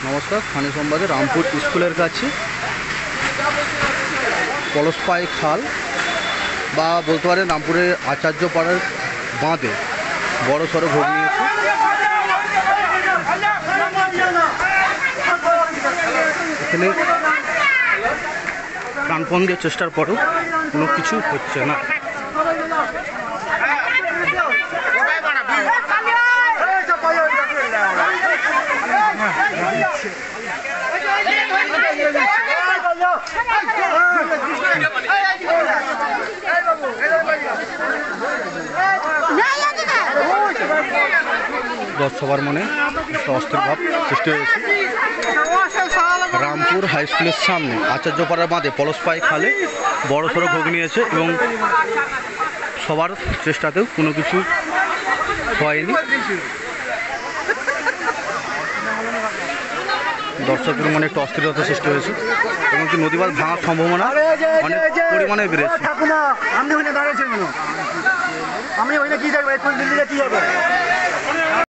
নমস্কার। স্থানীয় সংবাদে রামপুর স্কুলের কাছে পলসপাই খাল বা বলতে পারেন রামপুরের আচার্যপাড়ার বাঁধে বড় সড়ো ভোগ নিয়েছে। এখানে প্রাণপণ দিয়ে চেষ্টার পরেও কোনো কিছু হচ্ছে না। সবার মনে একটা অস্থির ভাব সৃষ্টি হয়েছে। রামপুর হাই স্কুলের সামনে আচার্যপাড়ার বাঁধে পলসপাই খালে বড় সড়ো ভোগ নিয়েছে এবং সবার চেষ্টাতেও কোনো কিছু হয়নি। দর্শকের মনে একটা অস্থিরতা সৃষ্টি হয়েছে এবং কি নদীবাঁধ ভাঙার সম্ভাবনা অনেক পরিমাণে বেড়েছে। আমি ওইটা কি দেখবো, কি হবে?